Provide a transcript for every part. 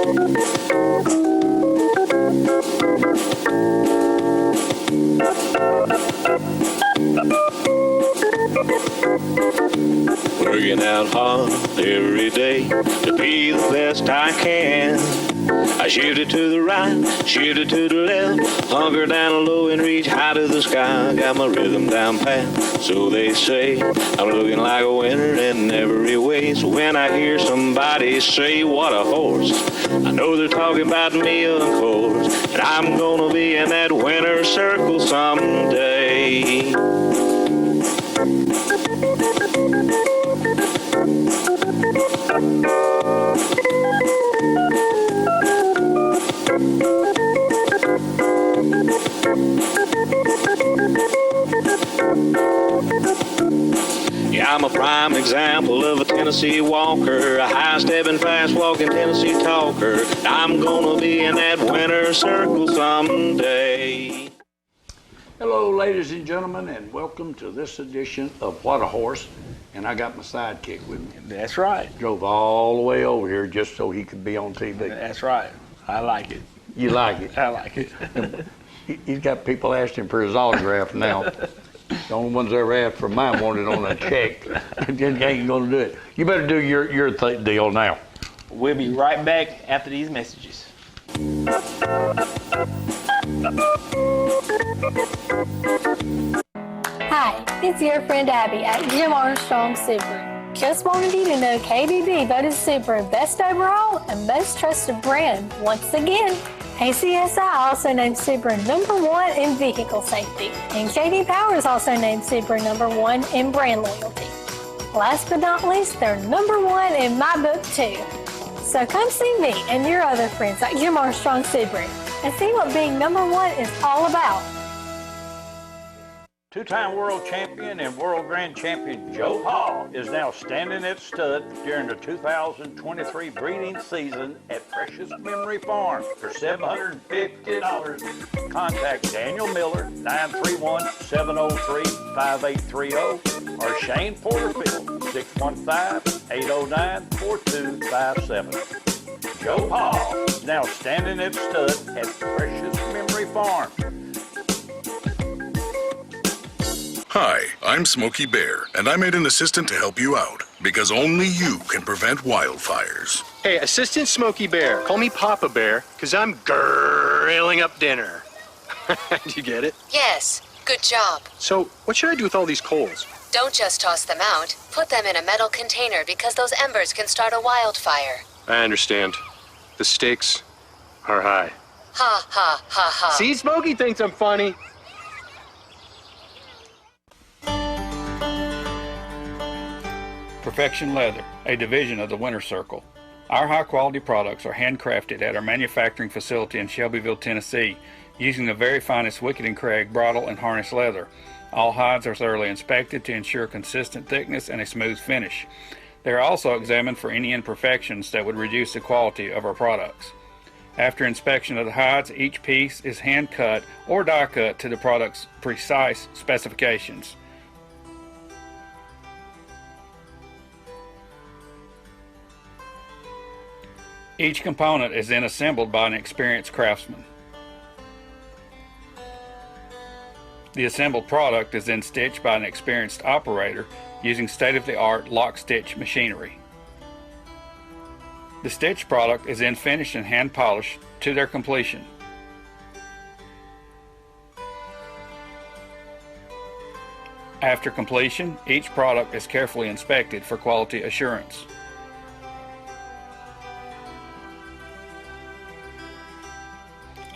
Working out hard every day to be the best I can. I shoot it to the right, shoot it to the left, hunker down low and reach high to the sky. Got my rhythm down pat, so they say. I'm looking like a winner in every way. So when I hear somebody say, what a horse, I know they're talking about me, of course. And I'm gonna be in that winner's circle someday. Yeah, I'm a prime example of a Tennessee walker, a high-stepping, fast-walking Tennessee talker. I'm gonna be in that winner's circle someday. Hello, ladies and gentlemen, and welcome to this edition of What a Horse. And I got my sidekick with me. That's right. Drove all the way over here just so he could be on TV. That's right. I like it. You like it? I like it. He's got people asking for his autograph now. The only ones that ever asked for mine wanted on a check. Just ain't gonna do it. You better do your deal now. We'll be right back after these messages. Hi, it's your friend Abby at Jim Armstrong Subaru. Just wanted you to know KBB voted Subaru best overall and most trusted brand once again. ACSI also named Subaru #1 in vehicle safety, and J.D. Powers also named Subaru #1 in brand loyalty. Last but not least, they're #1 in my book too. So come see me and your other friends at Jim Armstrong Subaru and see what being #1 is all about. Two-time world champion and world grand champion Joe Hall is now standing at stud during the 2023 breeding season at Precious Memory Farm for $750. Contact Daniel Miller, 931-703-5830, or Shane Porterfield, 615-809-4257. Joe Hall is now standing at stud at Precious Memory Farm. Hi, I'm Smokey Bear, and I made an assistant to help you out, because only you can prevent wildfires. Hey, Assistant Smokey Bear, call me Papa Bear, because I'm grilling up dinner. Do you get it? Yes, good job. So, what should I do with all these coals? Don't just toss them out. Put them in a metal container because those embers can start a wildfire. I understand. The stakes are high. Ha, ha, ha, ha. See, Smokey thinks I'm funny. Perfection Leather, a division of the Winter Circle. Our high-quality products are handcrafted at our manufacturing facility in Shelbyville, Tennessee, using the very finest Wicked and Craig bridle and harness leather. All hides are thoroughly inspected to ensure consistent thickness and a smooth finish. They are also examined for any imperfections that would reduce the quality of our products. After inspection of the hides, each piece is hand-cut or die-cut to the product's precise specifications. Each component is then assembled by an experienced craftsman. The assembled product is then stitched by an experienced operator using state-of-the-art lock-stitch machinery. The stitched product is then finished and hand-polished to their completion. After completion, each product is carefully inspected for quality assurance.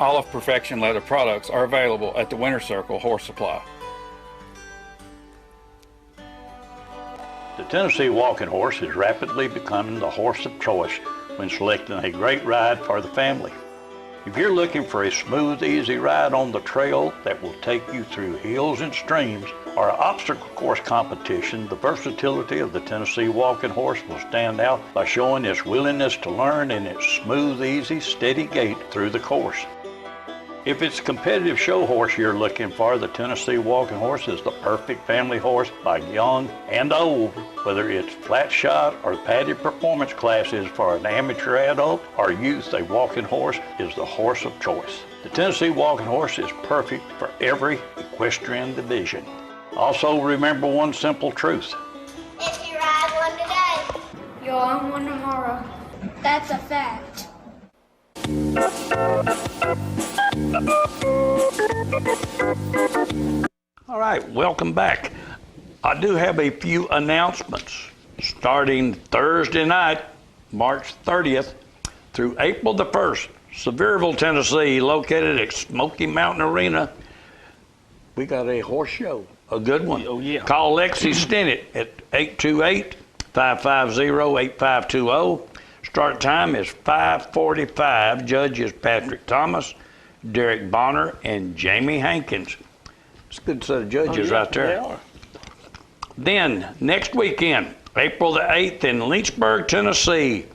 All of Perfection Leather products are available at the Winter Circle Horse Supply. The Tennessee Walking Horse is rapidly becoming the horse of choice when selecting a great ride for the family. If you're looking for a smooth, easy ride on the trail that will take you through hills and streams or an obstacle course competition, the versatility of the Tennessee Walking Horse will stand out by showing its willingness to learn and its smooth, easy, steady gait through the course. If it's a competitive show horse you're looking for, the Tennessee Walking Horse is the perfect family horse by young and old. Whether it's flat shot or padded performance classes for an amateur adult or youth, a walking horse is the horse of choice. The Tennessee Walking Horse is perfect for every equestrian division. Also, remember one simple truth. If you ride one today, you'll own one tomorrow. That's a fact. All right, welcome back. I do have a few announcements. Starting Thursday night, March 30th, through April the 1st, Sevierville, Tennessee, located at Smoky Mountain Arena, we got a horse show, a good one. Oh, yeah. Call Lexi Stennett at 828-550-8520. Start time is 5:45. Judge is Patrick Thomas, Derek Bonner, and Jamie Hankins. It's a good set of judges right there. They are. Then, next weekend, April the 8th in Lynchburg, Tennessee,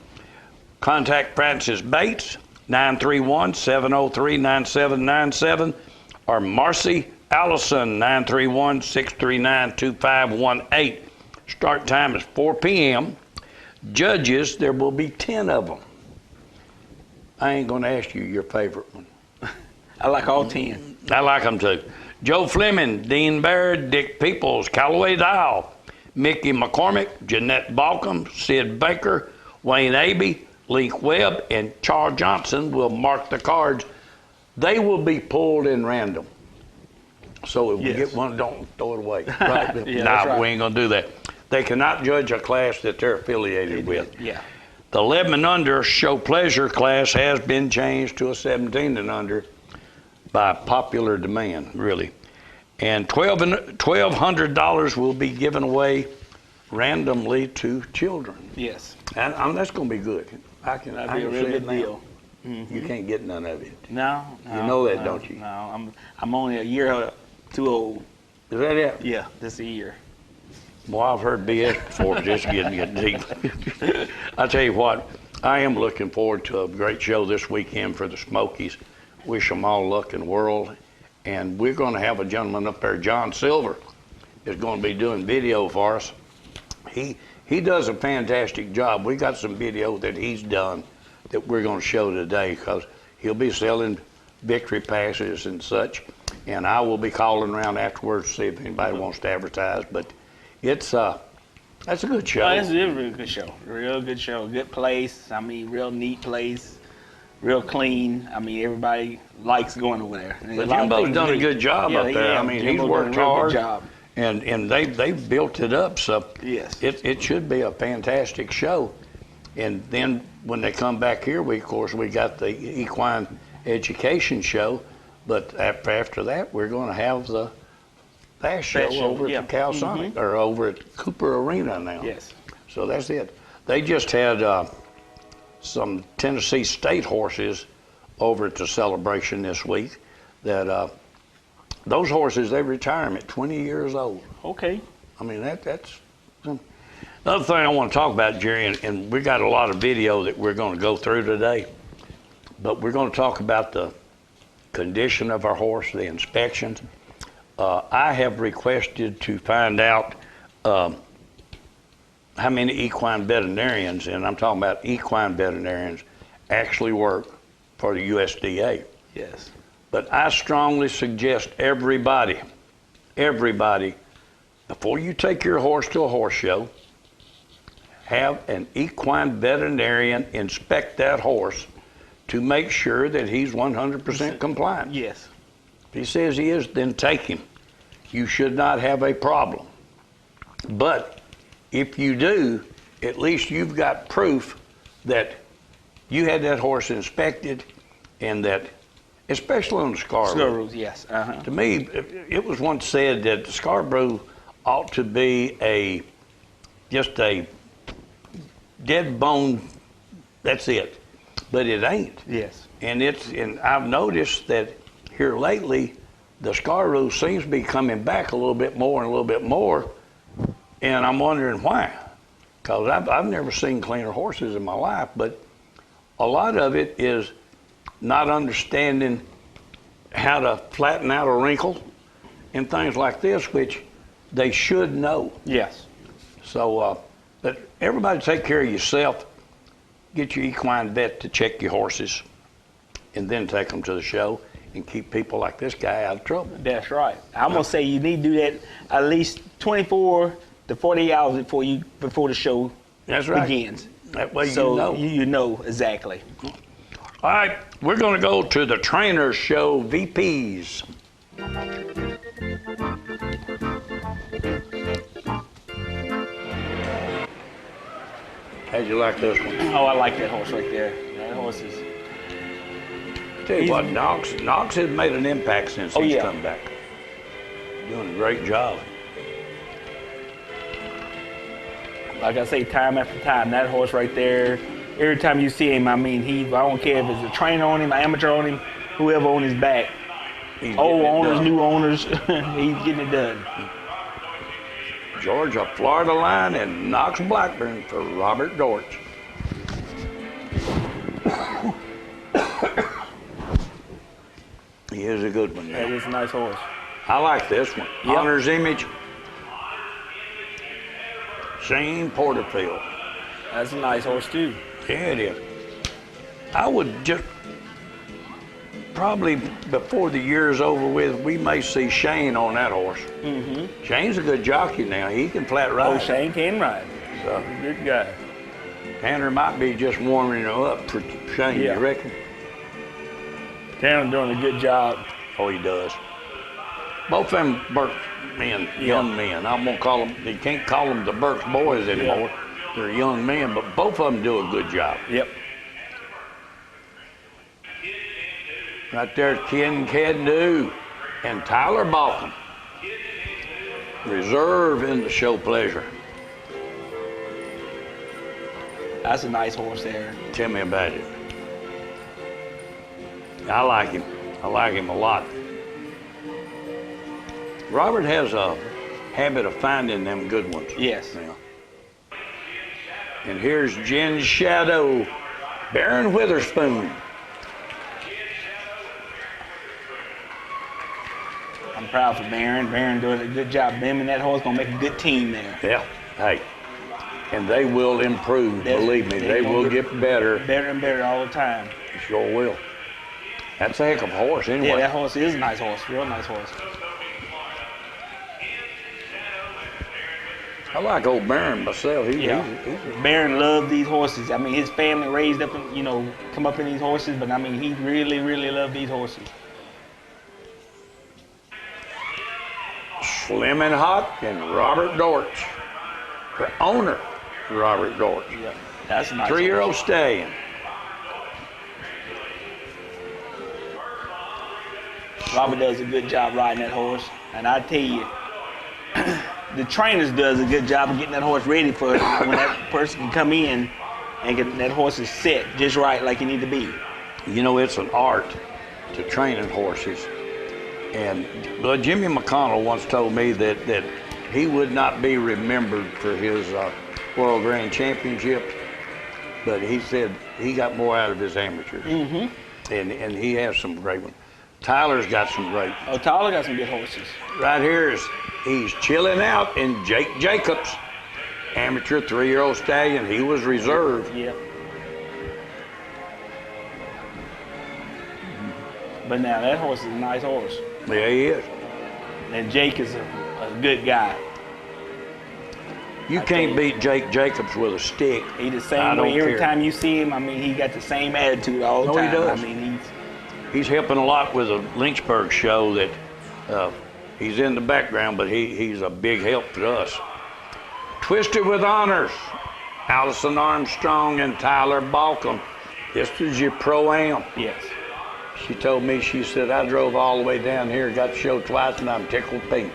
contact Francis Bates, 931-703-9797, or Marcy Allison, 931-639-2518. Start time is 4 p.m. Judges, there will be 10 of them. I ain't going to ask you your favorite one. I like all 10. I like them too. Joe Fleming, Dean Baird, Dick Peoples, Callaway Dial, Mickey McCormick, Jeanette Balcom, Sid Baker, Wayne Abbey, Link Webb, and Charles Johnson will mark the cards. They will be pulled in random. So if we get one, don't throw it away. Right? Right. We ain't going to do that. They cannot judge a class that they're affiliated with. Yeah. The 11 and under show pleasure class has been changed to a 17 and under by popular demand, really. And $1,200 will be given away randomly to children. Yes. And that's going to be good. That'd be a really good deal. Mm-hmm. You can't get none of it. No. You know that, don't you? No, I'm only a year too old. Is that it? Yeah, this year. Well, I've heard BS before, but just getting deep. I tell you what, I am looking forward to a great show this weekend for the Smokies. Wish them all luck in the world. And we're going to have a gentleman up there, John Silver, is going to be doing video for us. He does a fantastic job. We got some video that he's done that we're going to show today because he'll be selling victory passes and such. And I will be calling around afterwards to see if anybody wants to advertise. But that's a good show. Oh, it's a really good show. Real good show. Good place. I mean, real neat place. Real clean. I mean, everybody likes going over there. But Jimbo's done a good job up there. I mean, he's worked hard. And they've built it up. So yes, it should be a fantastic show. And then when they come back here, we got the equine education show. But after that, we're going to have the fast show over at the Calsonic, or over at Cooper Arena now. Yes. So that's it. They just had some Tennessee State horses over at the celebration this week. That those horses, they retire them at 20 years old. Okay. I mean, that's another thing I want to talk about, Jerry, and we got a lot of video that we're going to go through today. But we're going to talk about the condition of our horse, the inspections. I have requested to find out how many equine veterinarians, and I'm talking about equine veterinarians, actually work for the USDA. Yes. But I strongly suggest everybody, before you take your horse to a horse show, have an equine veterinarian inspect that horse to make sure that he's 100% compliant. Yes. If he says he is, then take him. You should not have a problem. But if you do, at least you've got proof that you had that horse inspected and that, especially on the Scarborough. Yes. To me, it was once said that the Scarborough ought to be just a dead bone, that's it. But it ain't. Yes. And I've noticed that here lately, the Scarborough seems to be coming back a little bit more and a little bit more, and I'm wondering why. Because I've never seen cleaner horses in my life, but a lot of it is not understanding how to flatten out a wrinkle and things like this, which they should know. Yes. So, but everybody take care of yourself. Get your equine vet to check your horses, and then take them to the show and keep people like this guy out of trouble. That's right. I'm gonna say you need to do that at least 24 to 48 hours before the show begins. That way so you know. you know exactly. All right, we're going to go to the Trainers Show VPs. How'd you like this one? Oh, I like that horse right there. That horse is. Tell you what, Knox has made an impact since he's come back. Doing a great job. Like I say, time after time, that horse right there, every time you see him, I mean, I don't care if it's a trainer on him, an amateur on him, whoever on his back, old owners, new owners, he's getting it done. Georgia, Florida line, and Knox Blackburn for Robert Dortch. He is a good one now. That is a nice horse. I like this one. Yep. Honor's Image. Shane Porterfield. That's a nice horse too. Yeah, it is. I would just, probably before the year's over with, we may see Shane on that horse. Mm-hmm. Shane's a good jockey now. He can flat ride. Oh, Shane can ride. So, good guy. Tanner might be just warming him up for Shane, you reckon? Tanner's doing a good job. Oh, he does. Both of them Burke men, young men. I'm going to call them, you can't call them the Burke boys anymore. They're young men, but both of them do a good job. Yep. Right there, Ken Caddo and Tyler Balcom. Reserve in the show pleasure. That's a nice horse there. Tell me about it. I like him. I like him a lot. Robert has a habit of finding them good ones. Yes. Now. And here's Jen's Shadow, Baron Witherspoon. I'm proud for Baron. Baron doing a good job. Him and that horse gonna make a good team there. Yeah. Hey. And they will improve. Believe me, they will get better. Better and better all the time. Sure will. That's a heck of a horse anyway. Yeah, that horse is a nice horse. Real nice horse. I like old Baron myself. Baron loved these horses. I mean, his family raised up and, come up in these horses, but I mean, he really, really loved these horses. Slim and Hot and Robert Dortch. The owner, Robert Dortch. Yeah, that's a nice 3-year-old stallion. Robert does a good job riding that horse, and I tell you, the trainers does a good job of getting that horse ready for when that person can come in and get that horse is set just right like you need to be. It's an art to training horses. And Jimmy McConnell once told me that he would not be remembered for his World Grand Championship, but he said he got more out of his amateurs. Mm-hmm. And he has some great ones. Tyler's got some great. Oh, Tyler got some good horses. Right here he's chilling out in Jake Jacobs, amateur 3-year-old stallion. He was reserved. Yep. But now that horse is a nice horse. Yeah, he is. And Jake is a good guy. You can't beat Jake Jacobs with a stick. He the same way every time you see him. I mean, he got the same attitude all the time. He does. I mean, he's helping a lot with the Lynchburg show that he's in the background, but he's a big help to us. Twisted with Honors, Allison Armstrong and Tyler Balcom. This is your Pro-Am. Yes. She told me, she said, I drove all the way down here, got the show twice, and I'm tickled pink.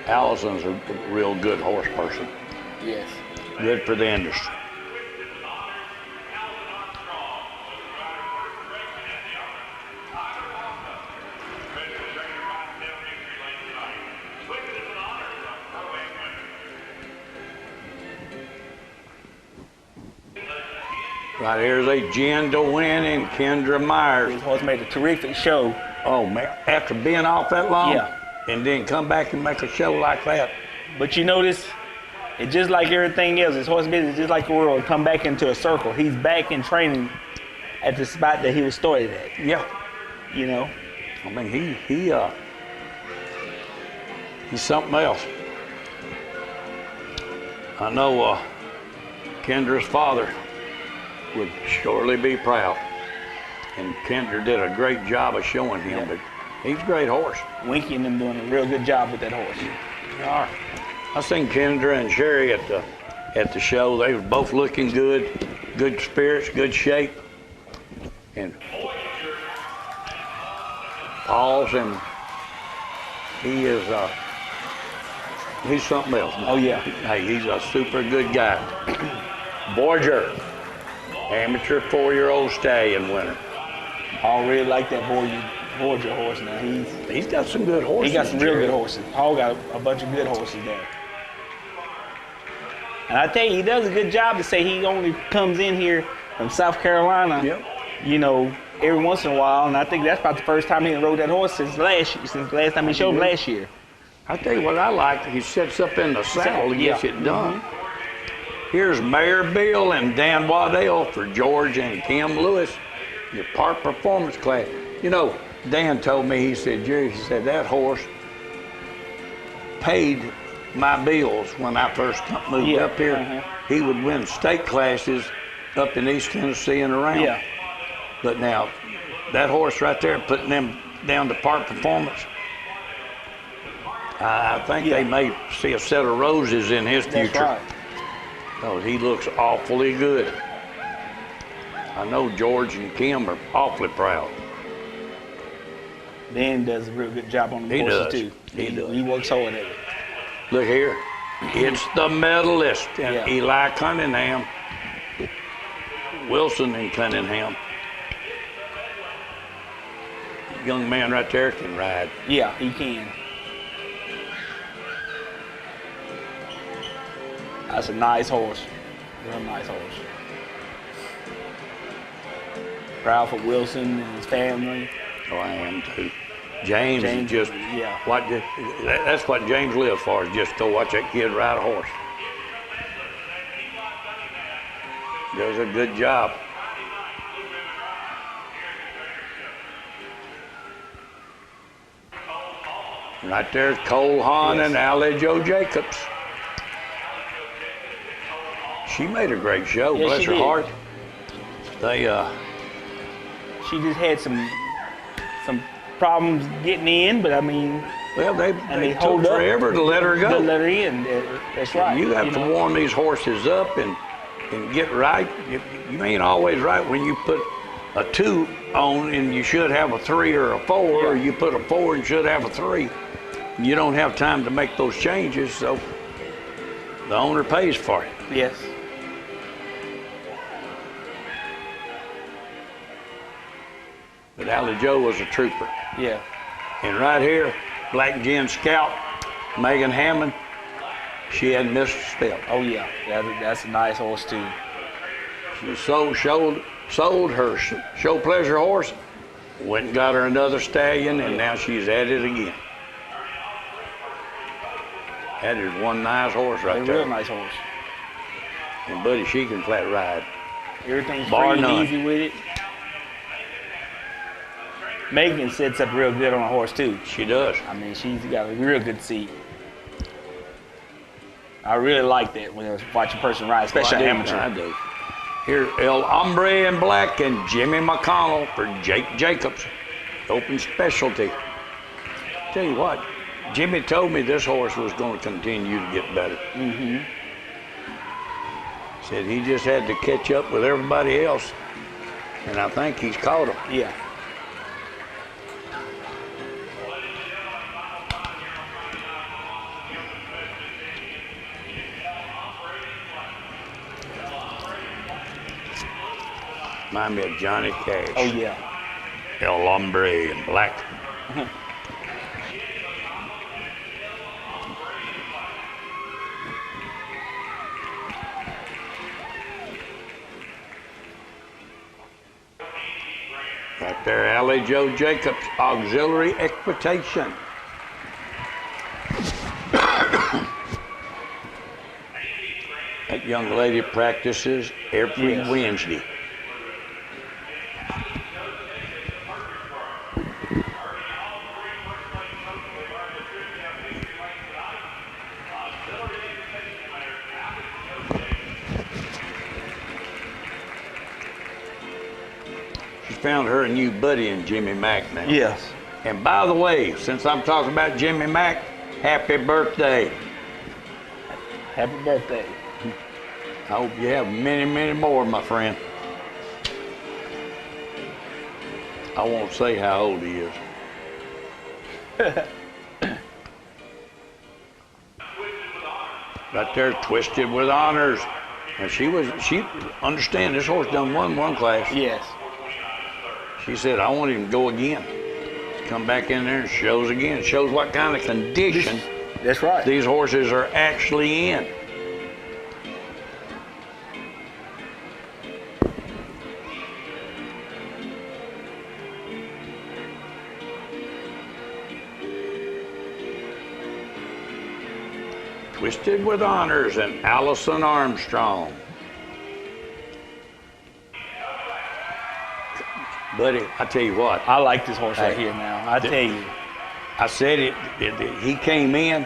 Allison's a real good horse person. Yes. Good for the industry. Right here's a Jen DeWin and Kendra Myers. This horse made a terrific show. Oh man, after being off that long, Yeah. and then come back and make a show like that. But you notice, it's just like everything else. This horse business is just like the world. Come back into a circle. He's back in training at the spot that he was started at. Yeah. You know? I mean, he's something else. I know Kendra's father would surely be proud. And Kendra did a great job of showing him, but he's a great horse. Winky and them doing a real good job with that horse. They are. I seen Kendra and Sherry at the show. They were both looking good, good spirits, good shape. And Paul's and he's something else. Oh yeah. Hey, he's a super good guy. Borger, amateur 4-year-old stallion winner. Paul really like that Borgia horse now. He's got some good horses. He got some real good horses. Paul got a bunch of good horses there. And I tell you, he does a good job to say he only comes in here from South Carolina, you know, every once in a while. And I think that's about the first time he rode that horse since the last time he showed him last year. I tell you what I like, he sits up in the saddle and gets it done. Here's Mayor Bill and Dan Waddell for George and Kim Lewis, your park performance class. You know, Dan told me, he said, Jerry, he said, that horse paid my bills when I first moved up here. He would win state classes up in East Tennessee and around. Yeah. But now, that horse right there, putting them down to park performance, I think they may see a set of roses in his future. That's right. Oh, he looks awfully good. I know George and Kim are awfully proud. Dan does a real good job on the He horses does. too. He does. He works hard at it. Look here, it's the medalist, and Eli Cunningham, Wilson and Cunningham. Young man right there can ride. Yeah, he can. That's a nice horse. Real nice horse. Proud for Wilson and his family. Oh, I am too. James is just, that's what James lives for, is just go watch that kid ride a horse. Does a good job. Right there's Cole Hahn and Allie Joe Jacobs. She made a great show, bless her heart. They she just had some problems getting in, but I mean, well, they hold took up forever to let her go. To let her in. That's right. You have to warm these horses up and get right. You ain't always right when you put a 2 on and you should have a 3 or a 4, or you put a 4 and should have a 3. You don't have time to make those changes, so the owner pays for it. Yes. But Allie Joe was a trooper. Yeah. And right here, Black Jen Scout, Megan Hammond, she hadn't missed a step. Oh yeah, that's a nice horse too. She sold her show pleasure horse, went and got her another stallion, and now she's at it again. That is one nice horse right there. A real nice horse. And buddy, she can flat ride. Everything's Bar free none. and easy with it. Megan sits up real good on a horse too. She does. I mean, she's got a real good seat. I really like that when I was watching a person ride, especially an amateur. I do. Here, El Hombre in black and Jimmy McConnell for Jake Jacobs, open specialty. Tell you what, Jimmy told me this horse was going to continue to get better. Mm-hmm. Said he just had to catch up with everybody else, and I think he's caught him. Yeah. Remind me of Johnny Cash. Oh yeah. El Hombre in black. there, Allie Joe Jacobs, Auxiliary Equitation. That young lady practices every Wednesday. She's found her a new buddy in Jimmy Mack now. Yes. And by the way, since I'm talking about Jimmy Mack, happy birthday. Happy birthday. I hope you have many, many more, my friend. I won't say how old he is. Right there, Twisted with Honors. And she understand this horse done won one class. Yes. She said, I want him to go again. Come back in there and shows again. Shows what kind of condition That's right. these horses are actually in. Twisted with Honors and Allison Armstrong. Buddy, I tell you what. I like this horse right here now. I tell you. I said he came in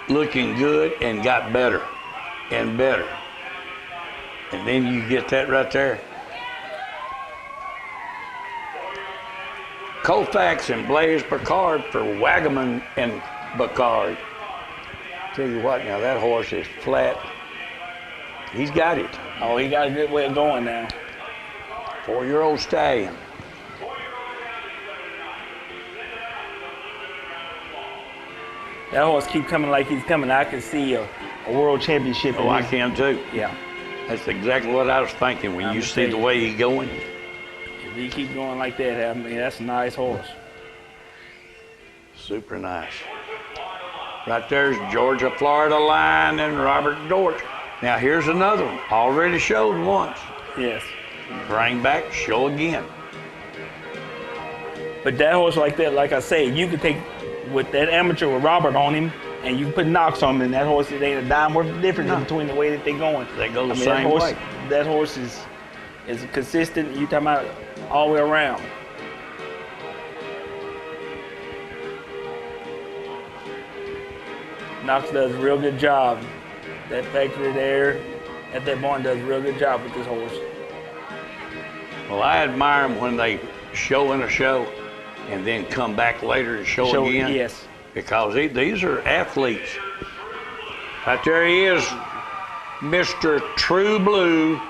looking good and got better and better. And then you get that right there. Koufax and Blaise Bacard for Wagaman and Bacard. Tell you what, now that horse is flat. He's got it. Oh, he got a good way of going now. 4-year-old stallion. That horse keep coming like he's coming. I can see a world championship. Oh, I can too. Yeah. That's exactly what I was thinking when you see the way he's going. If he keep going like that, I mean, that's a nice horse. Super nice. Right there's Georgia, Florida Line and Robert Dortch. Now here's another one. Already showed once. Yes. Bring back, show again. But that horse like that, like I say, you could take with that amateur with Robert on him, and you can put knocks on him, and that horse, it ain't a dime worth of difference between the way that they're going. They go the same way. That horse is consistent. You talking about all the way around. Knox does a real good job. That factory there at that barn does a real good job with this horse. Well, I admire them when they show in a show and then come back later and show again. Yes. Because these are athletes. Right there he is, Mr. True Blue,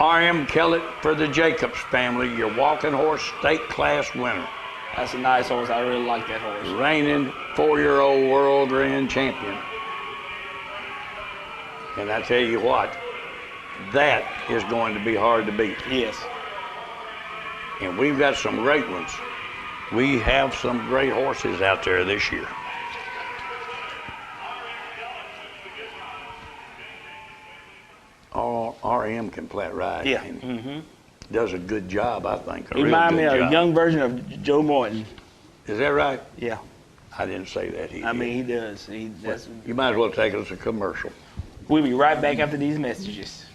R.M. Kellett for the Jacobs family, your walking horse state class winner. That's a nice horse. I really like that horse. Reigning 4-year-old world ring champion. And I tell you what, that is going to be hard to beat. Yes. And we've got some great ones. We have some great horses out there this year. RM can flat ride. Yeah. Does a good job, I think. He reminds me of a young version of Joe Morton. Is that right? Yeah. I didn't say that. I mean, he does. You might as well take us a commercial. We'll be right back after these messages.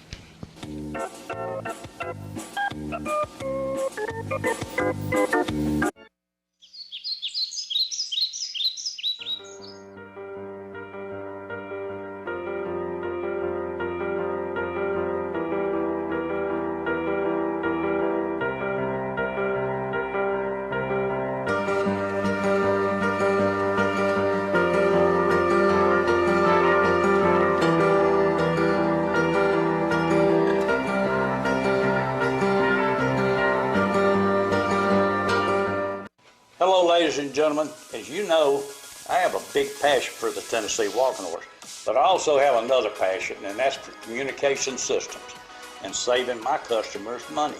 Hello, ladies and gentlemen. As you know, I have a big passion for the Tennessee walking horse, but I also have another passion, and that's for communication systems and saving my customers money.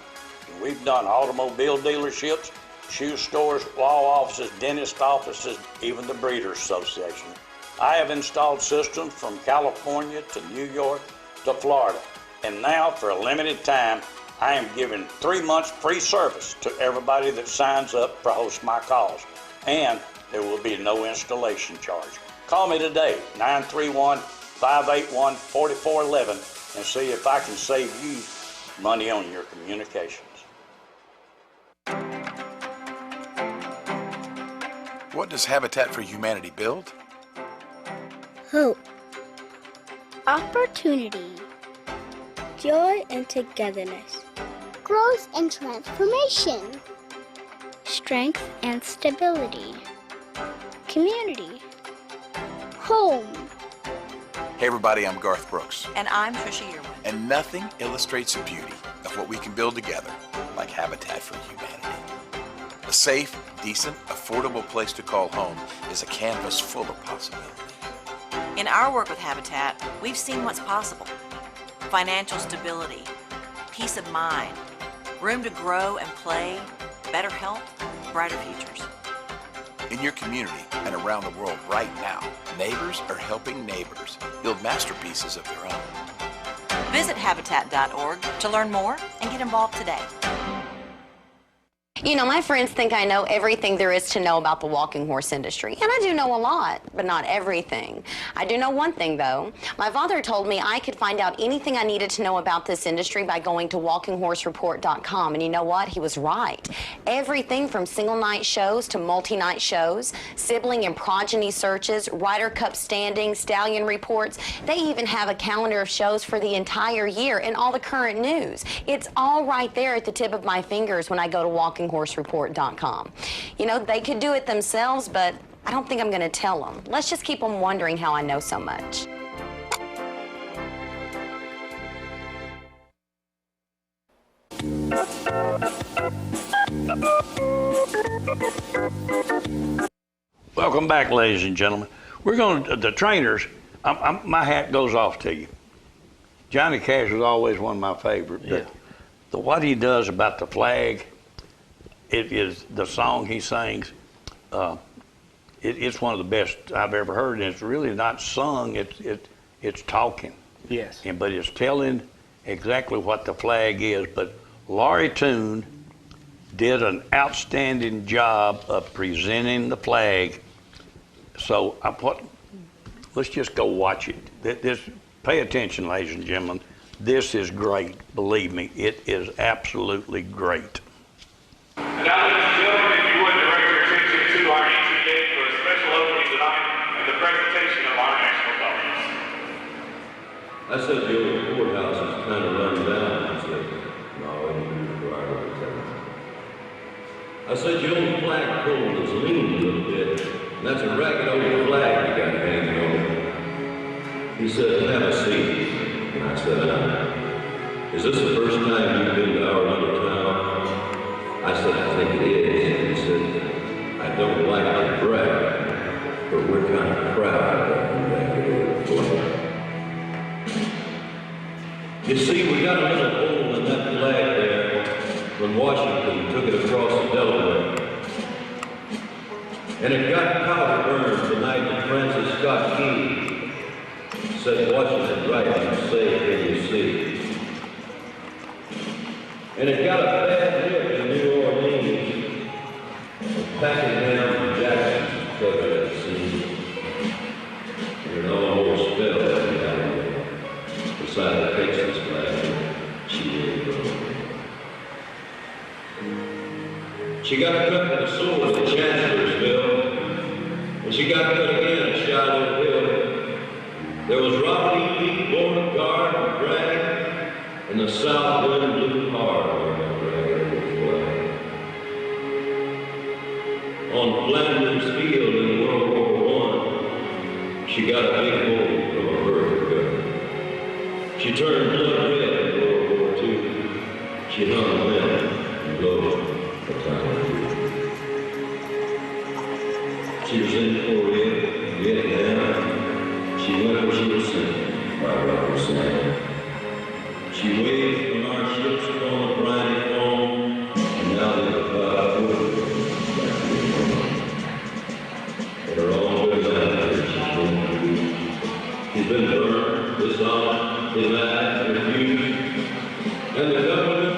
And we've done automobile dealerships, shoe stores, law offices, dentist offices, even the Breeders Association. I have installed systems from California to New York to Florida. And now, for a limited time, I am giving 3 months free service to everybody that signs up for Host My Calls, and there will be no installation charge. Call me today, 931-581-4411, and see if I can save you money on your communications. What does Habitat for Humanity build? Hope. Opportunity. Joy and togetherness. Growth and transformation. Strength and stability. Community. Home. Hey everybody, I'm Garth Brooks. And I'm Trisha Yearwood. And nothing illustrates the beauty of what we can build together like Habitat for Humanity. A safe, decent, affordable place to call home is a canvas full of possibility. In our work with Habitat, we've seen what's possible. Financial stability, peace of mind, room to grow and play, better health, brighter futures. In your community and around the world right now, neighbors are helping neighbors build masterpieces of their own. Visit Habitat.org to learn more and get involved today. You know, my friends think I know everything there is to know about the walking horse industry, and I do know a lot, but not everything. I do know one thing, though. My father told me I could find out anything I needed to know about this industry by going to walkinghorsereport.com, and you know what? He was right. Everything from single-night shows to multi-night shows, sibling and progeny searches, Ryder Cup standings, stallion reports. They even have a calendar of shows for the entire year and all the current news. It's all right there at the tip of my fingers when I go to walkinghorsereport.com. You know, they could do it themselves, but I don't think I'm going to tell them. Let's just keep them wondering how I know so much. Welcome back, ladies and gentlemen. We're going to, the trainers, my hat goes off to you. Johnny Cash was always one of my favorites. Yeah. But what he does about the flag, it is the song he sings. It's one of the best I've ever heard, and it's really not sung. It's talking. Yes. But it's telling exactly what the flag is. But Laurie Toon did an outstanding job of presenting the flag. So let's just go watch it. This, pay attention, ladies and gentlemen. This is great. Believe me, it is absolutely great. And now, ladies and gentlemen, if you would direct your attention to our entry gate for a special opening tonight and the presentation of our national colors. I said the old courthouse is kind of run down. He said, no, it ain't required of that. I said the old flagpole is leaning a little bit, and that's a ragged old flag you got hanging over. He said, have a seat. And I said, is this the first time you've been to our little town? I said, I think it is. And he said, I don't like to brag, but we're kind of proud of that ragged old flag. You see, we got a little hole in that flag there when Washington took it across the Delaware. And it got powder burned the night that Francis Scott Key said Washington right and say, can you see? And it got a bad rip in New Orleans. Packing down from Jackson's covered that scene. And an all-over spell down there. Beside the Texas flag, she really broke. She got cut with a sword at Chancellorsville. And she got cut again at Shiloh Hill. There was Robert E. Lee, Beauregard, and Bragg, and the South wind blew hard on that ragged old flag. On Flanders Field in World War I, she got a big hole from a bird gun. She turned blood red in World War II. She hung men and blows a time. She was in Korea, Vietnam. She went where she was sent by Robert Slam. She waved from our ships on the briny foam, and now they're about over back to the home. In her own good land, she's been burned, dishonored, denied, refused, and the government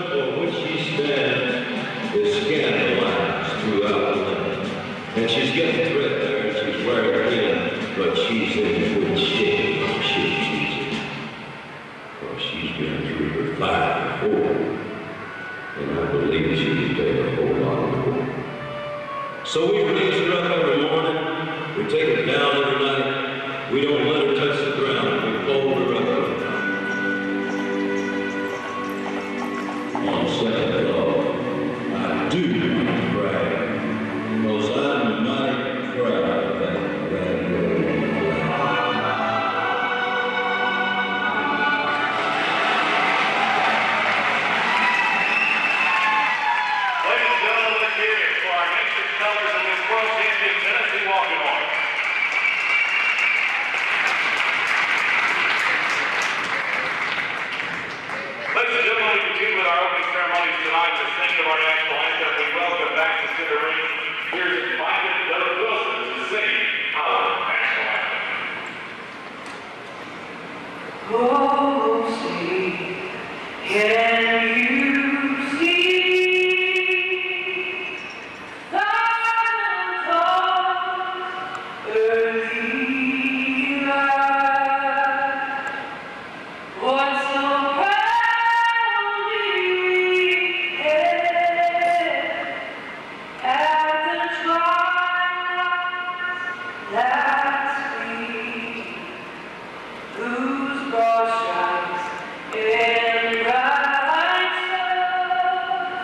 and I believe she can take a whole lot more. So we raise her up every morning, we take her down every night, we don't let her touch the ground, we fold her up. On second thought, I do want to brag, because I'm mighty proud of that girl. Ladies and gentlemen, let's hear it for our nation's colors in this world champion Tennessee walking horse. Ladies and gentlemen, we continue with our opening ceremonies tonight with the singing of our national anthem. We welcome back to center ring. Here's Michael Doug Wilson to sing our national anthem. Oh, see, can you see the early light? What's so proudly we hailed at the twilight's last gleam, whose broad stripes in bright sun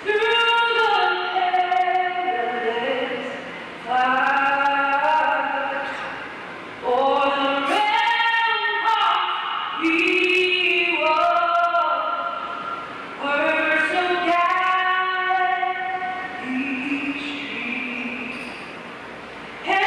through the perilous fight, o'er the ramparts he won, were so gallantly streamed, and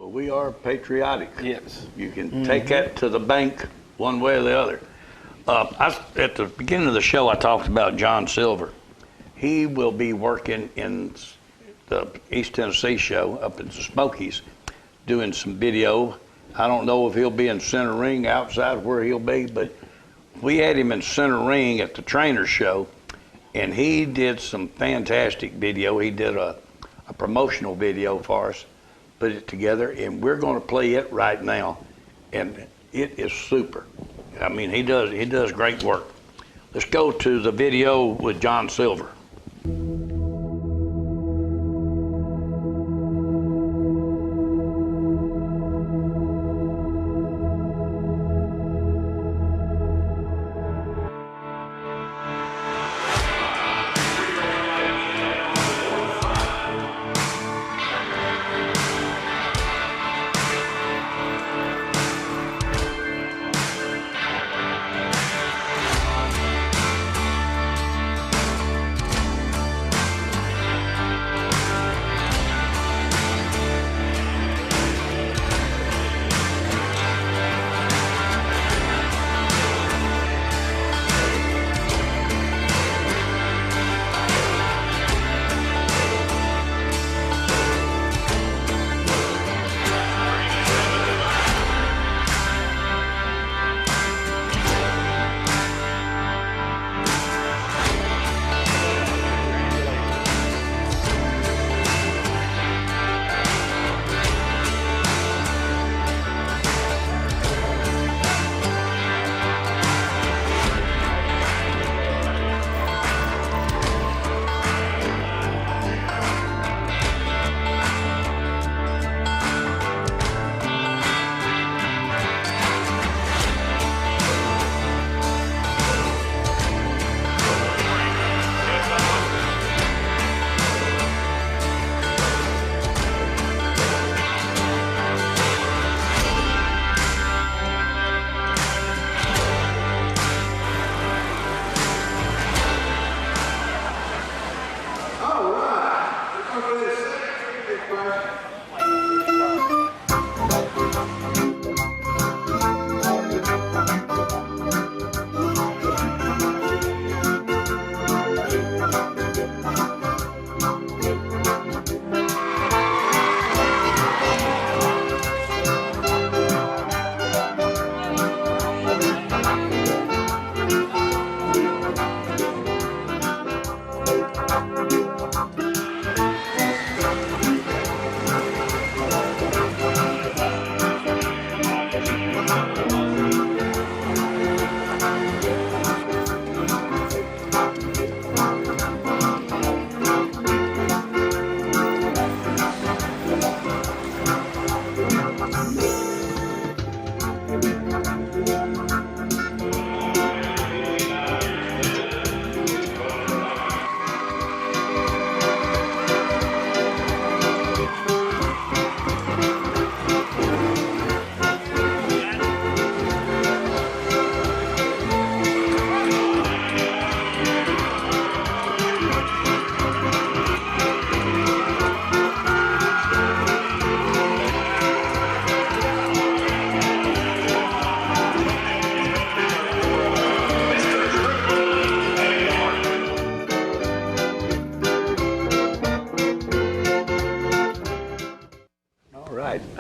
Well, we are patriotic. Yes. You can take that to the bank one way or the other. At the beginning of the show, I talked about John Silver. He will be working in the East Tennessee show up in the Smokies, doing some video. I don't know if he'll be in center ring outside where he'll be, but we had him in center ring at the trainer show, and he did some fantastic video. He did a promotional video for us, put it together, and we're going to play it right now, and it is super. I mean, he does great work. Let's go to the video with John Silver.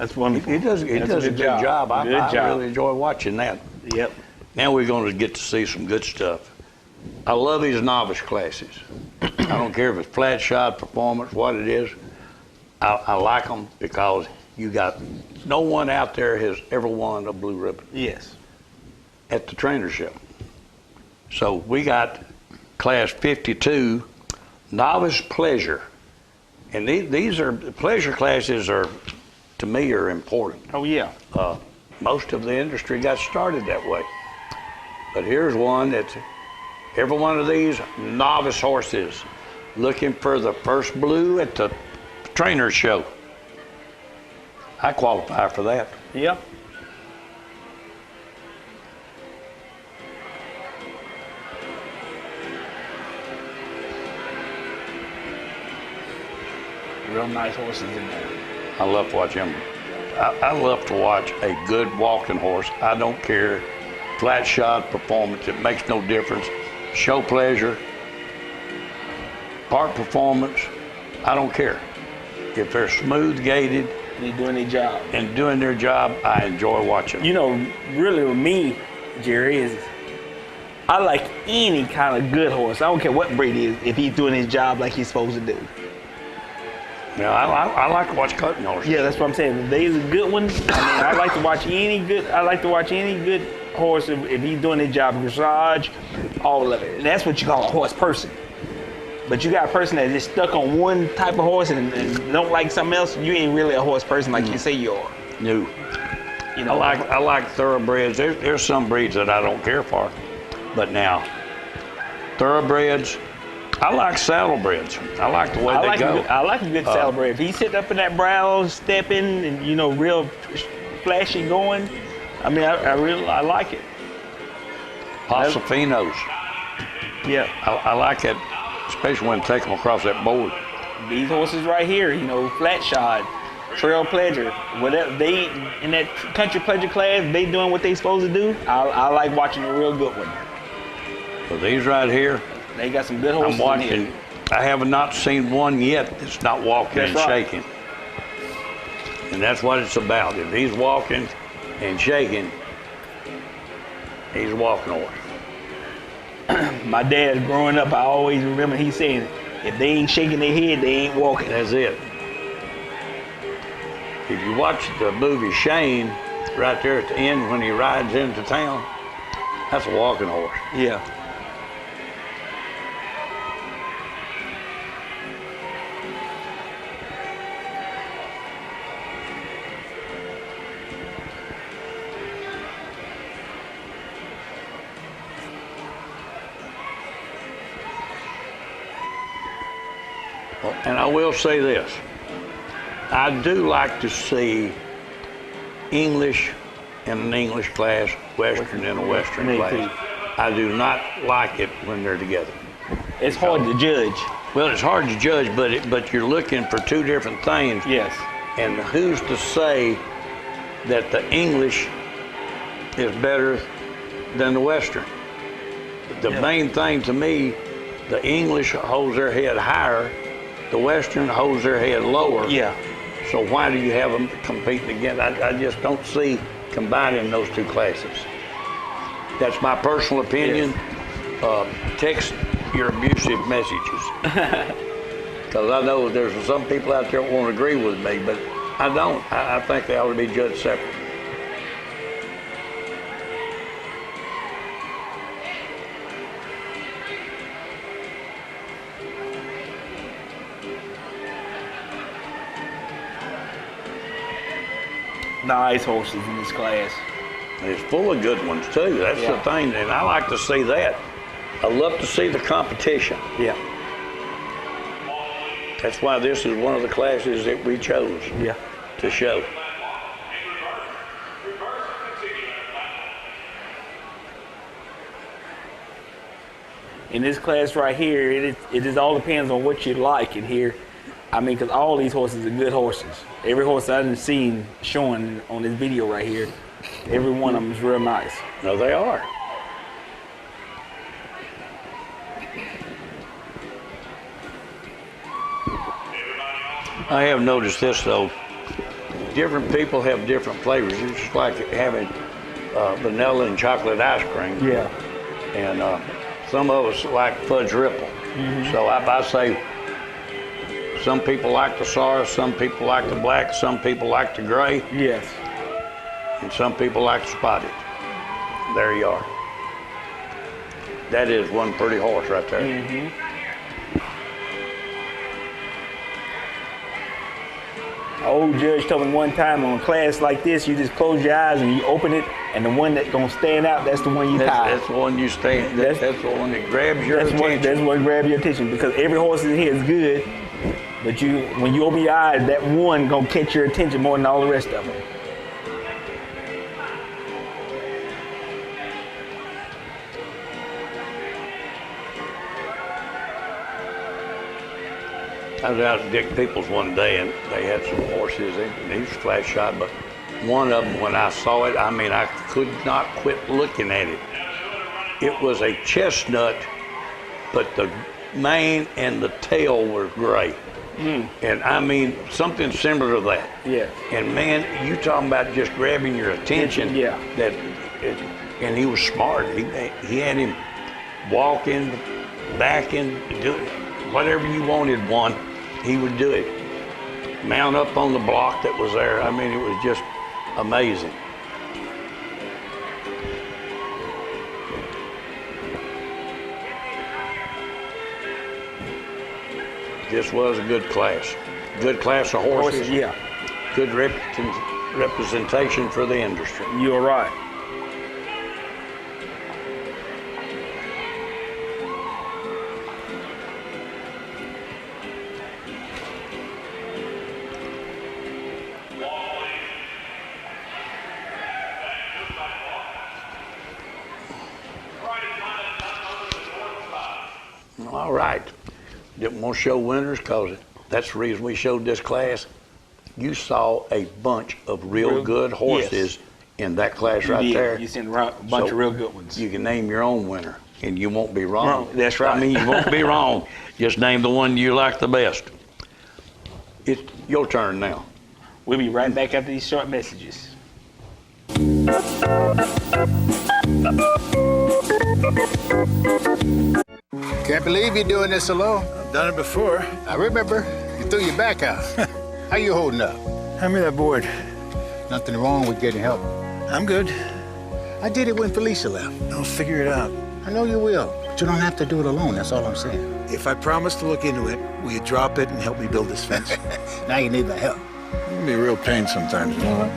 That's wonderful. He does a good job. I really enjoy watching that. Yep. Now we're going to get to see some good stuff. I love these novice classes. I don't care if it's flat shot, performance, what it is. I like them because you got no one out there has ever won a blue ribbon. Yes. At the trainer show. So we got class 52, novice pleasure. And these are, pleasure classes are, to me, are important. Oh, yeah. Most of the industry got started that way. But here's one that's, every one of these novice horses looking for the first blue at the trainer show. I qualify for that. Yeah. Real nice horses in there. I love to watch them. I love to watch a good walking horse. I don't care. Flat shot, performance, it makes no difference. Show pleasure, part performance, I don't care. If they're smooth gated and they're doing their job. And doing their job, I enjoy watching. You know, really with me, Jerry, is I like any kind of good horse. I don't care what breed he is, if he's doing his job like he's supposed to do. Yeah, I like to watch cutting horses. Yeah, that's what I'm saying. If they's a good one, I like to watch any good. I like to watch any good horse if he's doing his job, dressage, all of it. And that's what you call a horse person. But you got a person that's just stuck on one type of horse and don't like something else. You ain't really a horse person like you say you are. No. You know, I like thoroughbreds. There's some breeds that I don't care for, but now thoroughbreds. I like saddlebreds. I like the way they go. I like a good saddlebred. If he's sitting up in that brow, stepping, and real flashy going, I mean, I like it. Pasafinos. Yeah. I like it, especially when they take them across that board. These horses right here, flat shod, trail pleasure, whatever they in that country pleasure class, they doing what they supposed to do. I like watching a real good one. So these right here. They got some good horses. I'm watching. In here. I have not seen one yet that's not walking and shaking. And that's what it's about. If he's walking and shaking, he's a walking horse. My dad, growing up, I always remember he saying, if they ain't shaking their head, they ain't walking. That's it. If you watch the movie Shane, right there at the end when he rides into town, that's a walking horse. Yeah. And I will say this, I do like to see English in an English class, Western in a Western class. I do not like it when they're together. It's hard to judge. Well, it's hard to judge, but you're looking for two different things. Yes. And who's to say that the English is better than the Western? The main thing to me, the English holds their head higher, the Western holds their head lower. Yeah. So why do you have them competing again? I just don't see combining those two classes. That's my personal opinion. Yes. Text your abusive messages. Because I know there's some people out there that won't agree with me, but I don't. I think they ought to be judged separately. Nice horses in this class. And it's full of good ones too. That's the thing, and I like to see that. I love to see the competition. Yeah. That's why this is one of the classes that we chose. Yeah. To show. In this class right here, it just all depends on what you like in here. I mean, because all these horses are good horses. Every horse I've seen showing on this video right here, every one of them is real nice. No, they are. I have noticed this though. different people have different flavors. It's just like having vanilla and chocolate ice cream. Yeah. And some of us like fudge ripple. So I say some people like the sour, some people like the black, some people like the gray. Yes. And some people like the spotted. There you are. That is one pretty horse right there. Old judge told me one time on a class like this, you just close your eyes and you open it, and the one that's gonna stand out, that's the one you tie. That's the one you stay. That's the one that grabs your attention. That's what grabs your attention, because every horse in here is good, but when you open your eyes, that one gonna catch your attention more than all the rest of them. I was out at Dick Peoples one day, and they had some horses. He was flat shot, but one of them, when I saw it, I mean, I could not quit looking at it. It was a chestnut, but the mane and the tail were gray. And I mean, something similar to that. Yeah. And man, you talking about just grabbing your attention. Yeah. And he was smart. He had him walking, backing, doing whatever you wanted one, he would do it. Mount up on the block that was there. I mean, it was just amazing. This was a good class. Good class of horses. Yeah. Good representation for the industry. You're right. All right. Didn't want to show winners because that's the reason we showed this class. You saw a bunch of real good horses in that class right there. You seen a bunch of real good ones. You can name your own winner, and you won't be wrong. That's right. I mean, you won't be wrong. Just name the one you like the best. It's your turn now. We'll be right back after these short messages. Can't believe you're doing this alone. I've done it before. I remember. You threw your back out. How you holding up? Hand me that board. Nothing wrong with getting help. I'm good. I did it when Felicia left. I'll figure it out. I know you will, but you don't have to do it alone. That's all I'm saying. If I promise to look into it, will you drop it and help me build this fence? Now you need my help. It can be a real pain sometimes, you know that?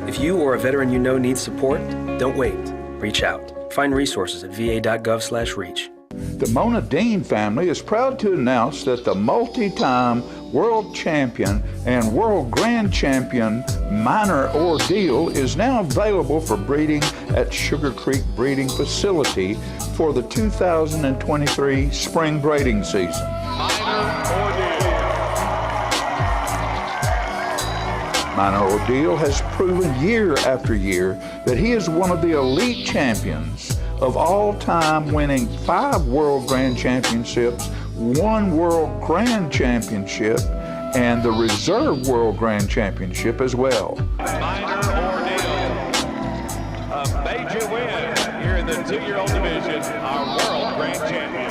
If you or a veteran you know needs support, don't wait. Reach out. Find resources at va.gov/reach. The Mona Dean family is proud to announce that the multi-time world champion and world grand champion Minor Ordeal is now available for breeding at Sugar Creek Breeding Facility for the 2023 spring breeding season. Minor Ordeal has proven year after year that he is one of the elite champions of all time, winning 5 World Grand Championships, 1 World Grand Championship, and the Reserve World Grand Championship as well. Minor Ordeal, a major win here in the 2-year-old division, our World Grand Champion.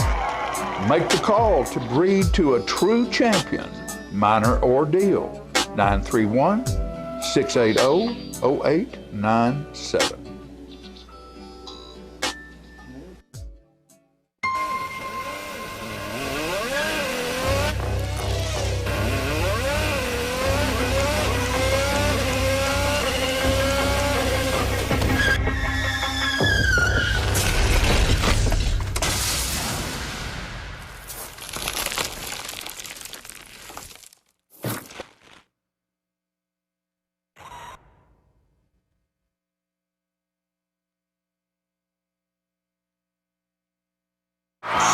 Make the call to breed to a true champion. Minor Ordeal, 931-680-0897.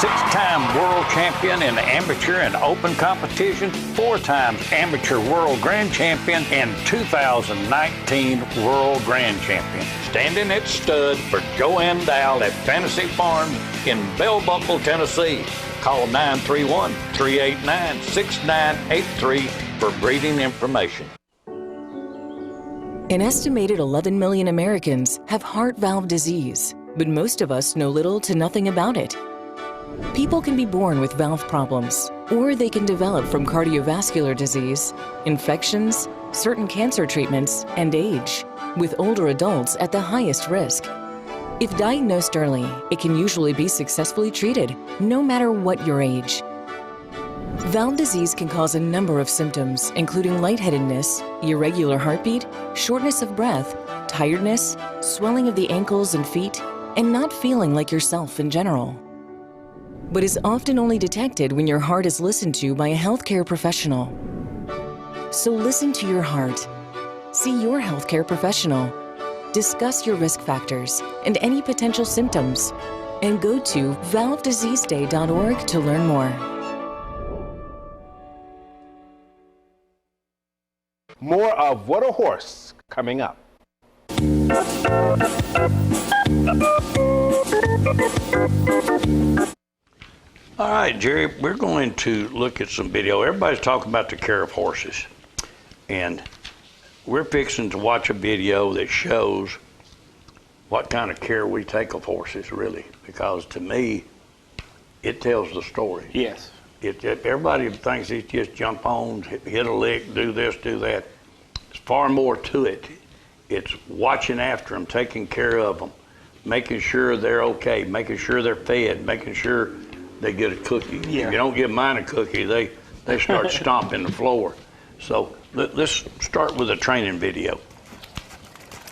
Six-time world champion in amateur and open competition, 4 times amateur world grand champion, and 2019 world grand champion. Standing at stud for Joanne Dowell at Fantasy Farms in Bell Buckle, Tennessee. Call 931-389-6983 for breeding information. An estimated 11 million Americans have heart valve disease, but most of us know little to nothing about it. People can be born with valve problems, or they can develop from cardiovascular disease, infections, certain cancer treatments, and age, with older adults at the highest risk. If diagnosed early, it can usually be successfully treated, no matter what your age. Valve disease can cause a number of symptoms, including lightheadedness, irregular heartbeat, shortness of breath, tiredness, swelling of the ankles and feet, and not feeling like yourself in general. But is often only detected when your heart is listened to by a healthcare professional. So listen to your heart. See your healthcare professional. Discuss your risk factors and any potential symptoms. And go to valvediseaseday.org to learn more. More of What a Horse coming up. All right, Jerry, we're going to look at some video. Everybody's talking about the care of horses. And we're fixing to watch a video that shows what kind of care we take of horses, really. Because to me, it tells the story. Yes. Everybody thinks it's just jump on, hit a lick, do this, do that. There's far more to it. It's watching after them, taking care of them, making sure they're okay, making sure they're fed, making sure they get a cookie. Yeah. If you don't give mine a cookie, they start stomping the floor. So let's start with a training video.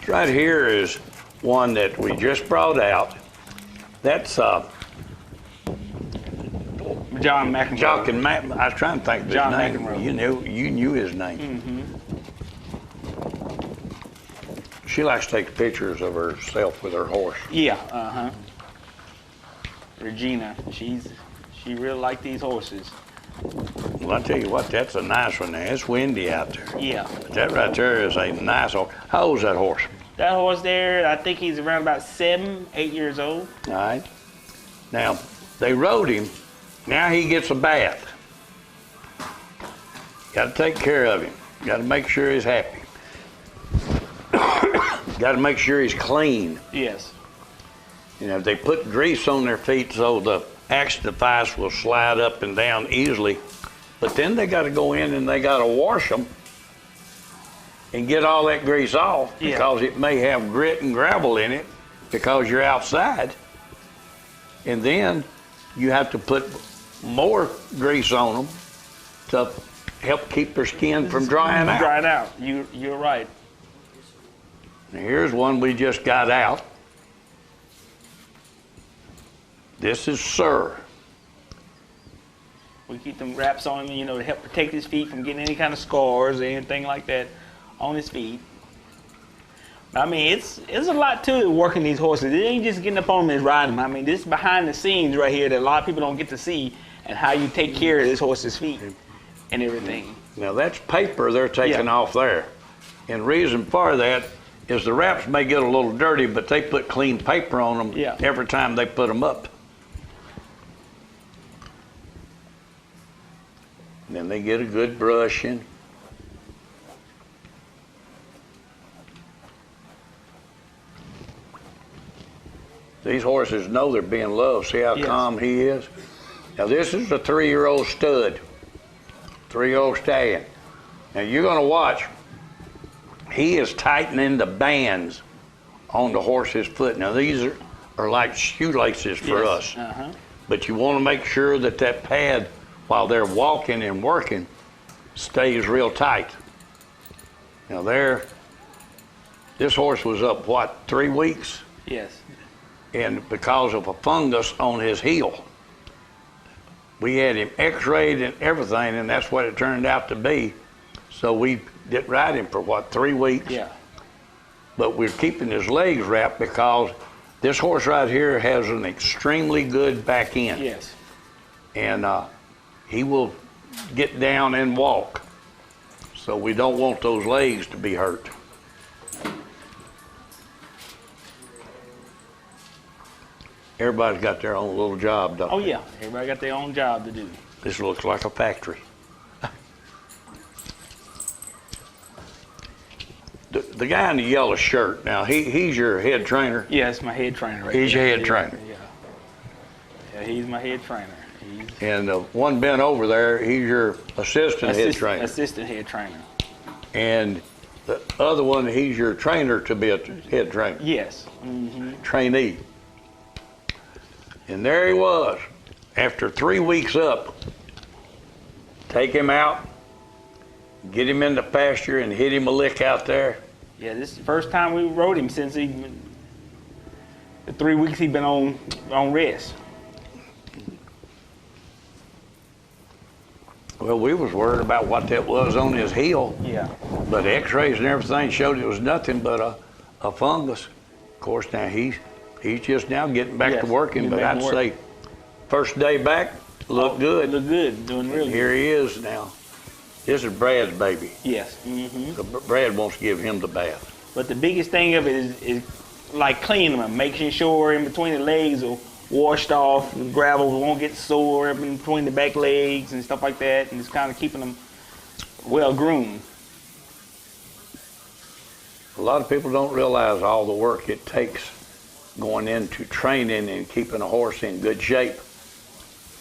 Right here is one that we just brought out. That's John McEnroe. I was trying to think of his John name. McEnroe. You knew his name. Mm-hmm. She likes to take pictures of herself with her horse. Yeah, uh-huh. Regina, she really liked these horses. Well, I tell you what, that's a nice one there. It's windy out there. Yeah. But that right there is a nice horse. How old's that horse? That horse there, I think he's around about 7, 8 years old. All right. Now, they rode him. Now he gets a bath. Got to take care of him. Got to make sure he's happy. Got to make sure he's clean. Yes. You know, they put grease on their feet so the action device will slide up and down easily. But then they got to go in and they got to wash them and get all that grease off because it may have grit and gravel in it because you're outside. And then you have to put more grease on them to help keep their skin from drying out. Drying out. You're right. Now here's one we just got out. This is Sir. We keep them wraps on him, to help protect his feet from getting any kind of scars or anything like that on his feet. I mean, it's a lot to it working these horses. It ain't just getting up on them and riding them. I mean, this is behind the scenes right here that a lot of people don't get to see, and how you take care of this horse's feet and everything. Now that's paper they're taking off there. And the reason for that is the wraps may get a little dirty, but they put clean paper on them every time they put them up. And then they get a good brushing. These horses know they're being loved. See how calm he is? Now this is a 3-year-old stud, 3-year-old stallion. Now you're gonna watch. He is tightening the bands on the horse's foot. Now these are like shoelaces for us. But you wanna make sure that that pad, while they're walking and working, stays real tight. Now this horse was up, what, 3 weeks? Yes. And because of a fungus on his heel. We had him x-rayed and everything, and that's what it turned out to be. So we did ride him for, what, 3 weeks? Yeah. But we're keeping his legs wrapped because this horse right here has an extremely good back end. Yes. And he will get down and walk. So we don't want those legs to be hurt. Everybody's got their own little job, don't they? Oh yeah, everybody got their own job to do. This looks like a factory. The guy in the yellow shirt, now he's your head trainer? Yeah, it's my head trainer right He's there. your head trainer. Yeah, he's my head trainer. And the one bent over there, he's your assistant head trainer. Assistant head trainer. And the other one, he's your trainer to be a head trainer. Yes. Trainee. And there he was. After 3 weeks up, take him out, get him in the pasture and hit him a lick out there. Yeah, this is the first time we rode him since the 3 weeks he'd been on rest. Well, we was worried about what that was on his heel. Yeah. But x-rays and everything showed it was nothing but a fungus. Of course, now he's just now getting back to working, but I'd say first day back, looked good. Looked good, doing really good. Here he is now. This is Brad's baby. Yes. So Brad wants to give him the bath. But the biggest thing of it is like cleaning them, making sure in between the legs are washed off, the gravel won't get sore in between the back legs and stuff like that, and just kind of keeping them well groomed. A lot of people don't realize all the work it takes going into training and keeping a horse in good shape.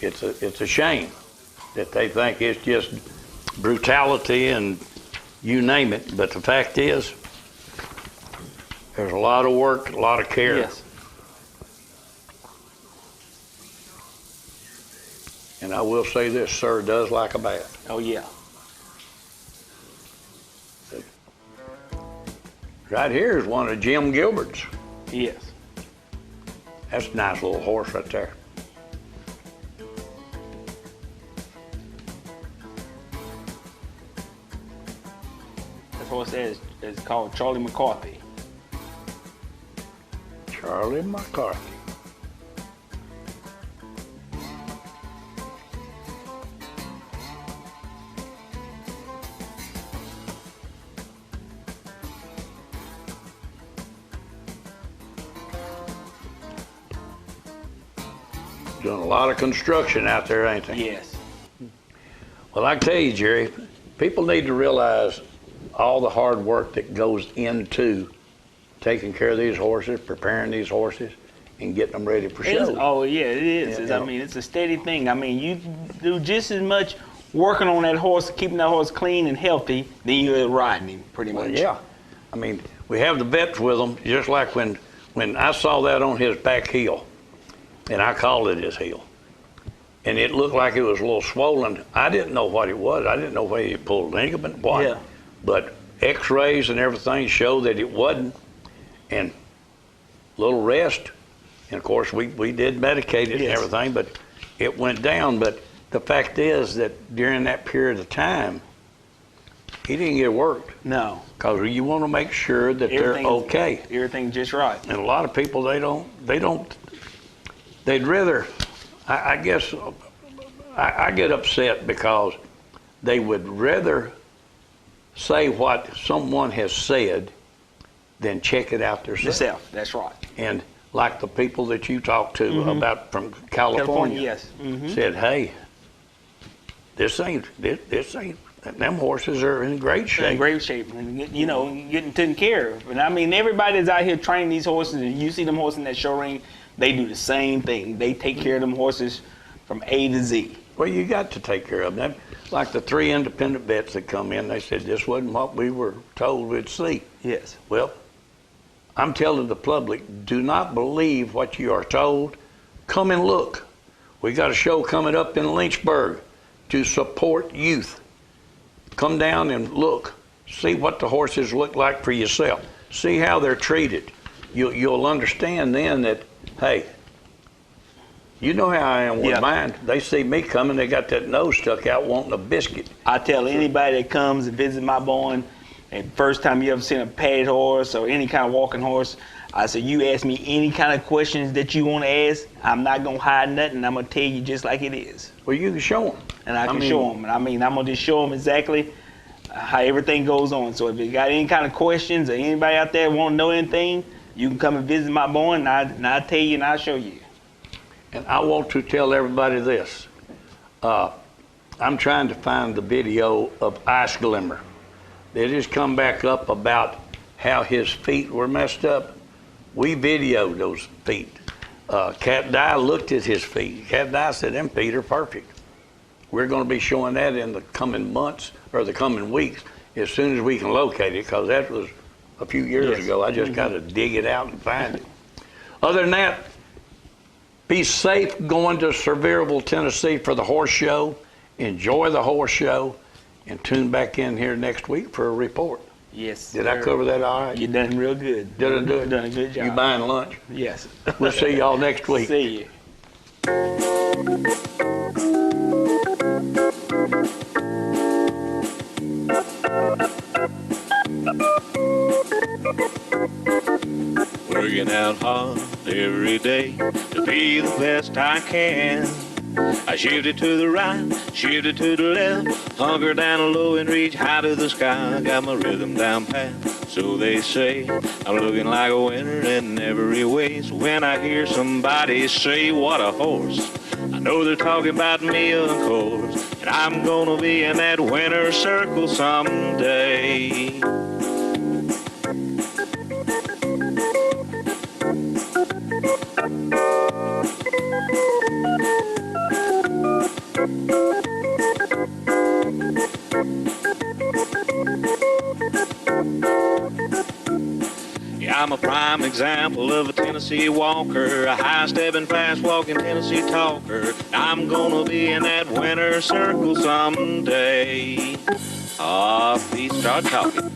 It's a shame that they think it's just brutality and you name it, but the fact is there's a lot of work, a lot of care. Yes. And I will say this, sir does like a bath. Oh yeah. Right here is one of Jim Gilbert's. Yes. That's a nice little horse right there. This horse there is called Charlie McCarthy. Charlie McCarthy. Doing a lot of construction out there, ain't they? Yes. Well, I tell you, Jerry, people need to realize all the hard work that goes into taking care of these horses, preparing these horses, and getting them ready for show. Oh yeah, it is. I mean, it's a steady thing. I mean, you do just as much working on that horse, keeping that horse clean and healthy, than you are riding him, pretty much. Well, yeah. I mean, we have the vets with them, just like when I saw that on his back heel, and I called it his heel, and it looked like it was a little swollen. I didn't know what it was. I didn't know whether he pulled ligament, what. Yeah. But x-rays and everything show that it wasn't, and a little rest, and of course we did medicate it and everything, but it went down. But the fact is that during that period of time, he didn't get worked. No. Because you want to make sure that they're okay. Everything's just right. And a lot of people, they'd rather, I guess, I get upset because they would rather say what someone has said than check it out themselves. That's right. And like the people that you talked to about from California, yes. said, hey, this ain't, them horses are in great shape. In great shape, and getting taken care of. And I mean, everybody's out here training these horses, and you see them horses in that show ring, they do the same thing. They take care of them horses from A to Z. Well, you got to take care of them. Like the 3 independent vets that come in, they said this wasn't what we were told we'd see. Yes. Well, I'm telling the public, do not believe what you are told. Come and look. We got a show coming up in Lynchburg to support youth. Come down and look. See what the horses look like for yourself. See how they're treated. You'll understand then that, hey, you know how I am with mine. They see me coming, they got that nose stuck out wanting a biscuit. I tell anybody that comes and visit my barn, and first time you ever seen a padded horse or any kind of walking horse, I said, you ask me any kind of questions that you want to ask, I'm not going to hide nothing. I'm going to tell you just like it is. Well, you can show them. And I can show them. And I'm going to just show them exactly how everything goes on. So if you got any kind of questions or anybody out there want to know anything, you can come and visit my barn, and I'll tell you and I'll show you. And I want to tell everybody this. I'm trying to find the video of Ice Glimmer. It has come back up about how his feet were messed up. We videoed those feet. Cat Dye looked at his feet. Cat Dye said, them feet are perfect. We're going to be showing that in the coming months or the coming weeks as soon as we can locate it, because that was a few years ago. I just got to dig it out and find it. Other than that, be safe going to Sevierville, Tennessee for the horse show. Enjoy the horse show and tune back in here next week for a report. Yes. Did I cover that all right? You done real good. Did I do it? You done a good job. You buying lunch? Yes. We'll see y'all next week. See you. Working out hard every day to be the best I can. I shifted to the right, shifted to the left, hunker down low and reach high to the sky. Got my rhythm down pat, so they say. I'm looking like a winner in every way. So when I hear somebody say, what a horse, I know they're talking about me, of course. And I'm gonna be in that winner's circle someday. Yeah, I'm a prime example of a Tennessee walker, a high-stepping, fast-walking Tennessee talker. I'm gonna be in that winner's circle someday. Ah, please start talking.